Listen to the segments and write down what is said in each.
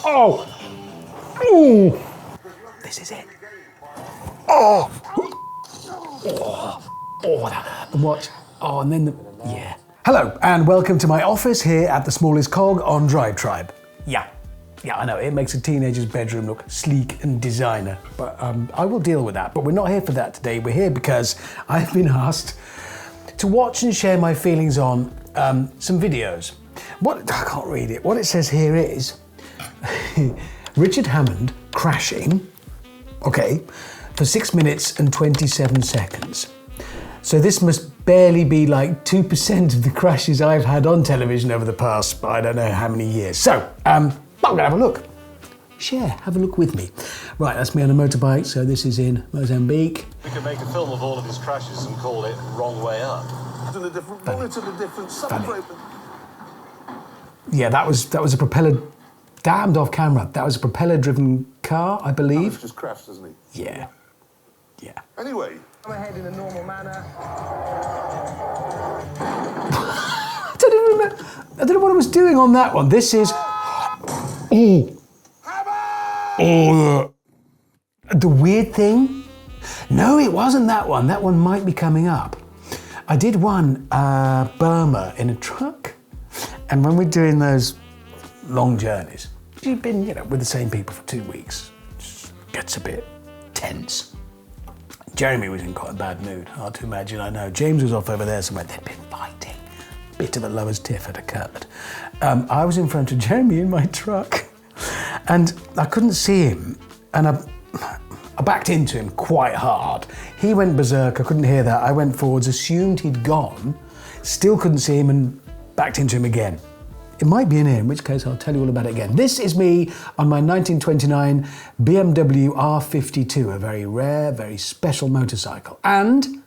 Oh! Ooh! This is it. Oh! Oh, that hurt. And watch. Oh, and then yeah. Hello, and welcome to my office here at the smallest cog on DRIVETRIBE. Yeah, I know, it makes a teenager's bedroom look sleek and designer, but I will deal with that. But we're not here for that today. We're here because I've been asked to watch and share my feelings on some videos. I can't read it. What it says here is Richard Hammond crashing, okay, for 6 minutes and 27 seconds. So this must barely be like 2% of the crashes I've had on television over the past, I don't know how many years. So, I'm gonna have a look. Have a look with me. Right, that's me on a motorbike, so this is in Mozambique. We could make a film of all of his crashes and call it Wrong Way Up. Yeah, that was a propeller, damned off camera. That was a propeller-driven car, I believe. Just crashed, doesn't he? Yeah. Anyway. Go ahead in a normal manner. I don't know what I was doing on that one. This is... The weird thing? No, it wasn't that one. That one might be coming up. I did one, Burma in a truck. And when we're doing those long journeys, you've been, with the same people for 2 weeks. It just gets a bit tense. Jeremy was in quite a bad mood, hard to imagine, I know. James was off over there somewhere, they'd been fighting. Bit of a lover's tiff had occurred. I was in front of Jeremy in my truck and I couldn't see him and I backed into him quite hard. He went berserk, I couldn't hear that. I went forwards, assumed he'd gone, still couldn't see him and backed into him again. It might be in here, in which case I'll tell you all about it again. This is me on my 1929 BMW R52, a very rare, very special motorcycle. And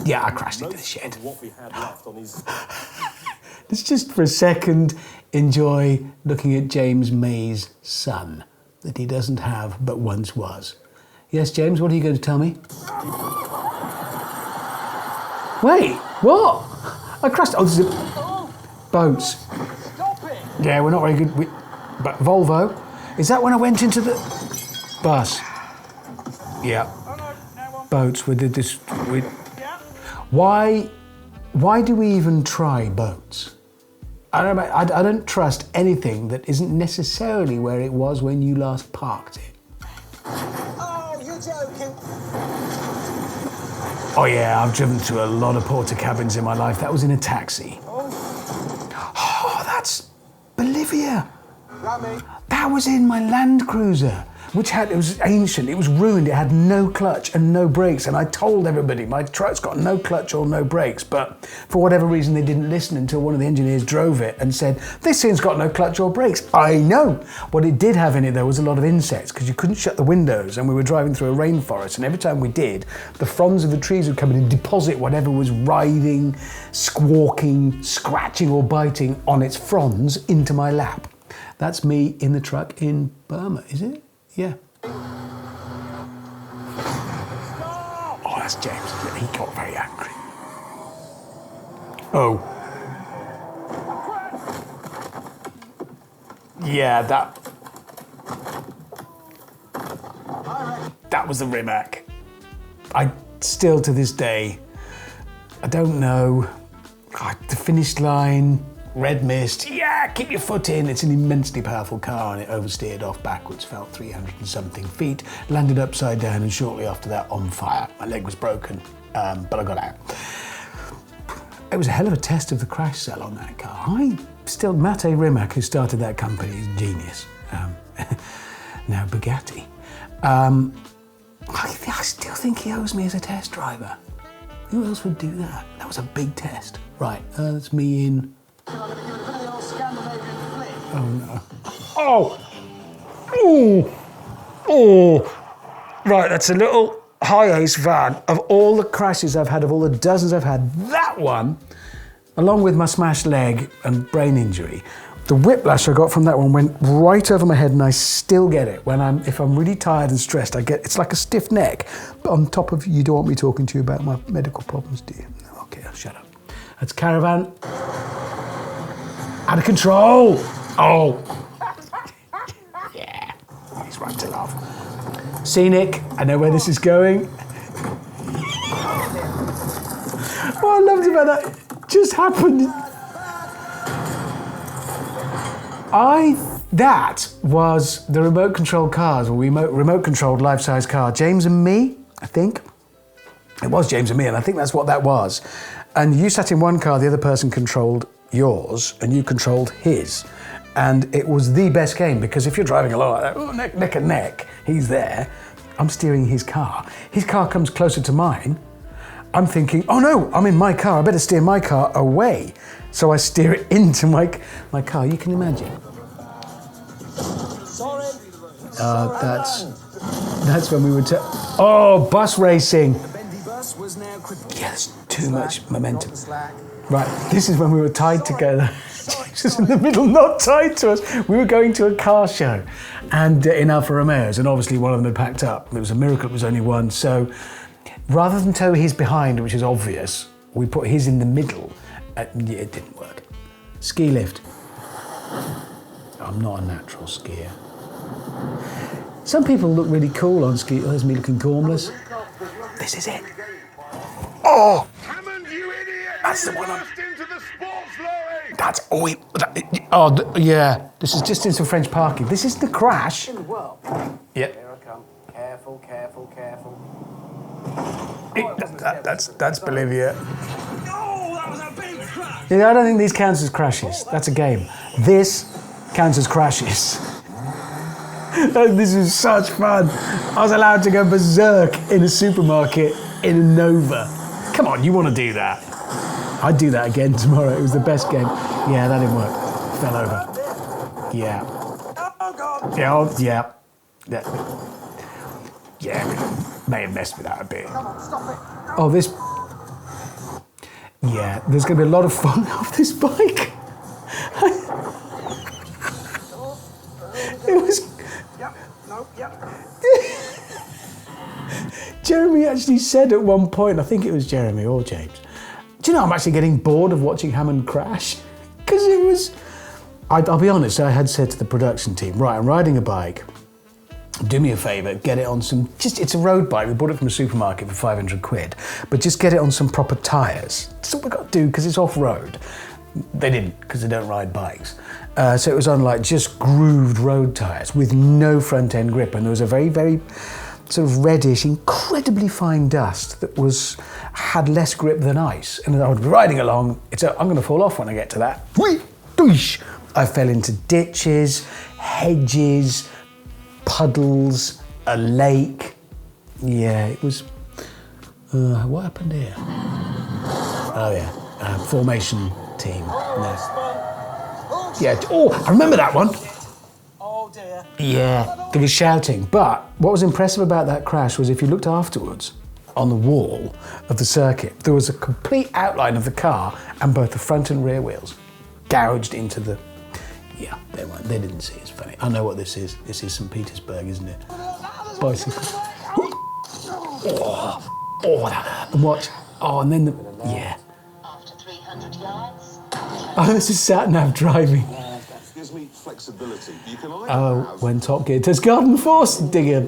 yeah, I crashed into the shed. What we had left on his... Let's just for a second enjoy looking at James May's son that he doesn't have but once was. Yes, James, what are you going to tell me? Wait, what? I crashed. Oh, this is boats. Stop it! Yeah, we're not very good. But Volvo. Is that when I went into the bus? Yeah. Boats. We did this. Why do we even try boats? I don't trust anything that isn't necessarily where it was when you last parked it. Oh, you're joking. Oh yeah, I've driven through a lot of porter cabins in my life. That was in a taxi. Oh, that's Bolivia. That was in my Land Cruiser, it was ancient, it was ruined, it had no clutch and no brakes, and I told everybody my truck's got no clutch or no brakes, but for whatever reason they didn't listen until one of the engineers drove it and said, this thing's got no clutch or brakes. I know. What it did have in it though was a lot of insects, because you couldn't shut the windows and we were driving through a rainforest, and every time we did, the fronds of the trees would come in and deposit whatever was writhing, squawking, scratching or biting on its fronds into my lap. That's me in the truck in Burma, is it? Yeah. Oh, that's James. He got very angry. Oh. Yeah, that was the Rimac. I still to this day, I don't know. The finish line, red mist, yeah, keep your foot in. It's an immensely powerful car and it oversteered off backwards, fell 300 and something feet, landed upside down and shortly after that on fire. My leg was broken, but I got out. It was a hell of a test of the crash cell on that car. Mate Rimac, who started that company, is a genius. Now Bugatti. I still think he owes me as a test driver. Who else would do that? That was a big test. Right, that's me in... Oh no. Oh! Right, that's a little high-ace van. Of all the crashes I've had, of all the dozens I've had, that one, along with my smashed leg and brain injury, the whiplash I got from that one went right over my head, and I still get it. If I'm really tired and stressed, it's like a stiff neck. But on top of, you don't want me talking to you about my medical problems, do you? No, okay, I'll shut up. That's Caravan. Out of control. Oh. Yeah. He's right to laugh. Scenic. I know where this is going. What I loved about that just happened. That was the remote controlled cars, or remote controlled life-size car. James and me, I think. It was James and me, and I think that's what that was. And you sat in one car, the other person controlled yours, and you controlled his. And it was the best game, because if you're driving along like that, oh, neck and neck, he's there. I'm steering his car. His car comes closer to mine. I'm thinking, oh no, I'm in my car, I better steer my car away. So I steer it into my car, you can imagine. Sorry. That's when we were oh, bus racing. The bendy bus was now crippled. Yes, too much momentum. Right, this is when we were tied together. James was in the middle, not tied to us. We were going to a car show and in Alfa Romeos, and obviously one of them had packed up. It was a miracle it was only one. So rather than tow his behind, which is obvious, we put his in the middle. Yeah, it didn't work. Ski lift. I'm not a natural skier. Some people look really cool on ski. Oh, there's me looking gormless. This is it. Oh! Hammond, you idiot! That's the one I'm... Into the sports lorry! That's... yeah. This is just in some French parking. This is the crash. Well, Yep. here I come. Careful, careful, careful. That's Bolivia. Oh, that was a big crash! Yeah, I don't think these counts as crashes. That's a game. This counts as crashes. This is such fun. I was allowed to go berserk in a supermarket in a Nova. Come on, you want to do that? I'd do that again tomorrow. It was the best game. Yeah, that didn't work. Fell over. Yeah. Oh, God! Yeah, yeah. Yeah, we may have messed with that a bit. Come on, stop it. Oh, this... Yeah, there's going to be a lot of fun off this bike. It was... Yep, no, yep. Jeremy actually said at one point, I think it was Jeremy or James, do you know I'm actually getting bored of watching Hammond crash? Because it was... I'll be honest, I had said to the production team, right, I'm riding a bike, do me a favour, get it on some, it's a road bike, we bought it from a supermarket for 500 quid, but just get it on some proper tyres. That's what we've got to do, because it's off-road. They didn't, because they don't ride bikes. So it was on like just grooved road tyres with no front end grip, and there was a very, very sort of reddish, incredibly fine dust that had less grip than ice. And I would be riding along, I'm going to fall off when I get to that. I fell into ditches, hedges, puddles, a lake. Yeah, it was... what happened here? Oh yeah, formation team. No. Yeah, oh, I remember that one. Oh, dear. Yeah, there was shouting. But what was impressive about that crash was if you looked afterwards on the wall of the circuit, there was a complete outline of the car and both the front and rear wheels gouged into the... Yeah, they didn't see. It's funny. I know what this is. This is St. Petersburg, isn't it? Bicycle. And watch. Oh, and then the... Yeah. After 300 yards. Oh, this is sat-nav driving. Gives me flexibility. You can When Top Gear does garden force digger.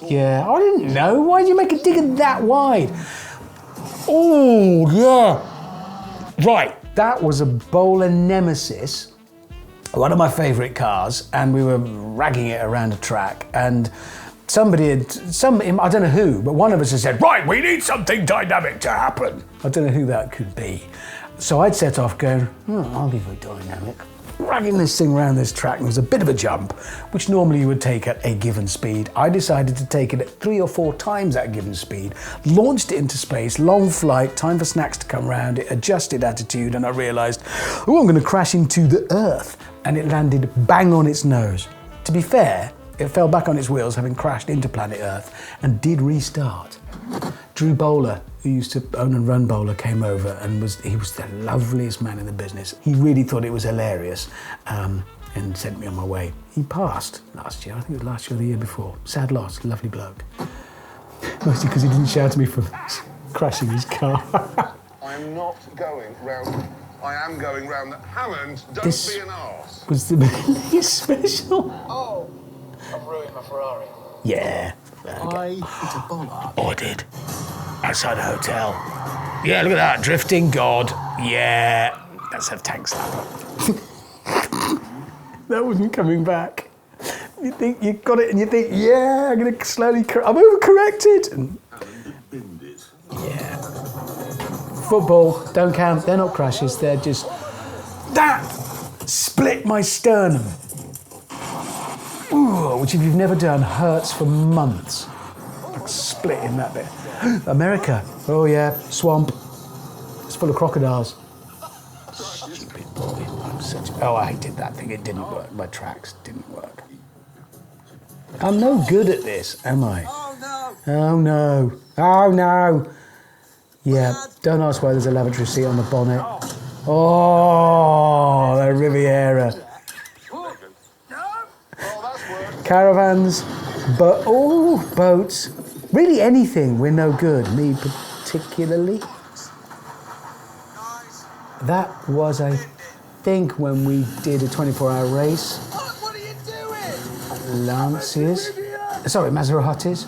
Yeah, I didn't know. Why did you make a digger that wide? Oh, yeah. Right, that was a Bowler Nemesis, one of my favourite cars, and we were ragging it around a track, and somebody I don't know who, but one of us had said, right, we need something dynamic to happen. I don't know who that could be. So I'd set off going, I'll give it dynamic. Ragging this thing around this track, and there was a bit of a jump, which normally you would take at a given speed. I decided to take it at 3 or 4 times that given speed, launched it into space, long flight, time for snacks to come round, it adjusted attitude, and I realised, I'm going to crash into the Earth. And it landed bang on its nose. To be fair, it fell back on its wheels, having crashed into planet Earth, and did restart. Drew Bowler, who used to own and run Bowler, came over, and he was the loveliest man in the business. He really thought it was hilarious, and sent me on my way. He passed last year. I think it was last year or the year before. Sad loss, lovely bloke. Mostly because he didn't shout at me for crashing his car. I'm not going round. I am going round the Hammond, don't This- be an arse. Was the biggest special? Oh, I've ruined my Ferrari. Yeah. I hit a bollard. Oh, I did. Outside a hotel. Yeah, look at that. Drifting God. Yeah. That's a tank slapper. That wasn't coming back. You think you got it and you think, yeah, I'm going to slowly, I'm overcorrected. And Binned it. yeah. Football, don't count. They're not crashes. They're just, that split my sternum. Ooh, which if you've never done, hurts for months. Like splitting that bit. America. Oh yeah, swamp. It's full of crocodiles. Stupid boy. I'm such. Oh, I hated that thing. It didn't work. My tracks didn't work. I'm no good at this, am I? Oh no! Oh no. Oh no. Yeah, don't ask why there's a lavatory seat on the bonnet. Oh, the Riviera. Caravans, boats. Really anything, we're no good. Me particularly. That was, I think, when we did a 24-hour race. What are you doing? Lanciers. Sorry, Maseratis.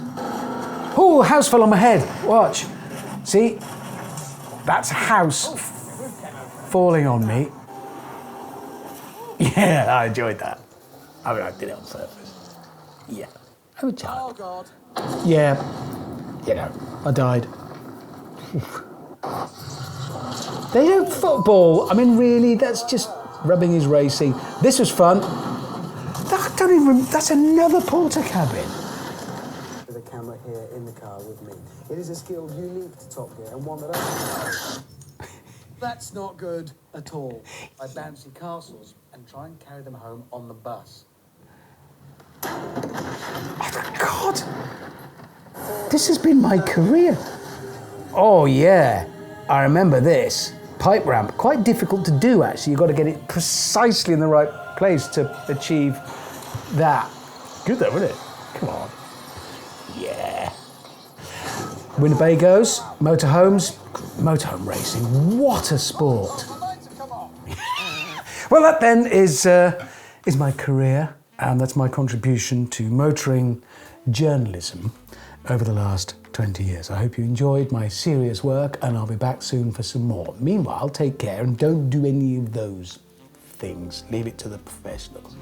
Oh, a house fell on my head. Watch. See? That's a house falling on me. Yeah, I enjoyed that. I mean, I did it on purpose. Yeah. I'm a child. God. Yeah. You know, I died. They don't football. I mean, really, that's just rubbing his racing. This was fun. That's another porter cabin. With a camera here in the car with me. It is a skill unique to Top Gear and one that I... That's not good at all. I bouncy castles and try and carry them home on the bus. Oh, God. This has been my career. Oh, yeah. I remember this. Pipe ramp. Quite difficult to do, actually. You've got to get it precisely in the right place to achieve that. Good, though, isn't it? Come on. Yeah. Winnebagos, motorhomes, motorhome racing. What a sport. Well, that then is my career, and that's my contribution to motoring journalism over the last 20 years. I hope you enjoyed my serious work, and I'll be back soon for some more. Meanwhile, take care and don't do any of those things. Leave it to the professionals.